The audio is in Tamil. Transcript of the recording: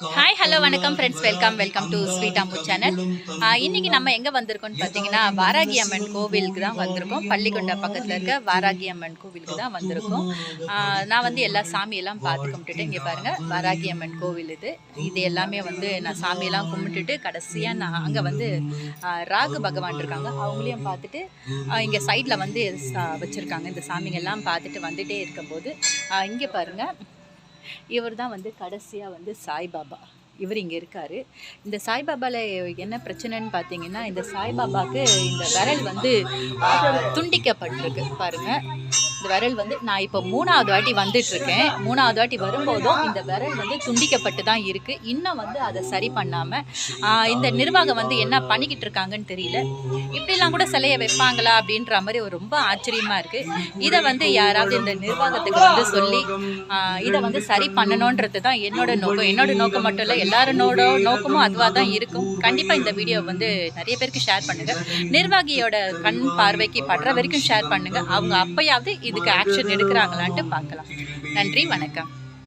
ஹாய் ஹலோ வணக்கம் friends, welcome to sweet Ammu channel. இன்றைக்கி நம்ம எங்கே வந்திருக்கோம்னு பார்த்தீங்கன்னா வாராகி அம்மன் கோவிலுக்கு தான் வந்திருக்கோம். பள்ளிக்கொண்டா பக்கத்தில் இருக்க வாராகி அம்மன் கோவிலுக்கு தான் வந்திருக்கோம். நான் வந்து எல்லா சாமியெல்லாம் பார்த்து கும்பிட்டுட்டு, இங்கே பாருங்கள் வாராகி அம்மன் கோவில் இது எல்லாமே வந்து நான் சாமியெல்லாம் கும்பிட்டுட்டு கடைசியாக நான் அங்கே வந்து ராகு பகவான் இருக்காங்க, அவங்களையும் பார்த்துட்டு இங்கே சைடில் வந்து வச்சுருக்காங்க. இந்த சாமிங்கெல்லாம் பார்த்துட்டு வந்துகிட்டே இருக்கும்போது இங்கே பாருங்கள், இவர் தான் வந்து கடைசியாக வந்து சாய்பாபா. இவர் இங்கே இருக்கார். இந்த சாய்பாபாவில் என்ன பிரச்சனைன்னு பார்த்தீங்கன்னா, இந்த சாய்பாபாவுக்கு இந்த விரல் வந்து துண்டிக்கப்பட்டிருக்கு பாருங்கள். இந்த விரல் வந்து நான் இப்போ 3வது வாட்டி வந்துட்டுருக்கேன். 3வது வாட்டி வரும்போதும் இந்த விரல் வந்து துண்டிக்கப்பட்டு தான் இருக்குது. இன்னும் வந்து அதை சரி பண்ணாமல் இந்த நிர்வாகம் வந்து என்ன பண்ணிக்கிட்டு இருக்காங்கன்னு தெரியல. இப்படிலாம் கூட சிலையை வைப்பாங்களா அப்படின்ற மாதிரி ஒரு ரொம்ப ஆச்சரியமாக இருக்குது. இதை வந்து யாராவது இந்த நிர்வாகத்துக்கு வந்து சொல்லி இதை வந்து சரி பண்ணணுன்றது தான் என்னோட நோக்கம் மட்டும் இல்லை, எல்லாரோட நோக்கமும் அதுவாக தான் இருக்கும். கண்டிப்பாக இந்த வீடியோ வந்து நிறைய பேருக்கு ஷேர் பண்ணுங்கள். நிர்வாகியோட கண் பார்வைக்கு படுற வரைக்கும் ஷேர் பண்ணுங்கள். அவங்க அப்பயாவது இதுக்கு ஆக்ஷன் எடுக்கிறாங்களான்ட்டு பார்க்கலாம். நன்றி, வணக்கம்.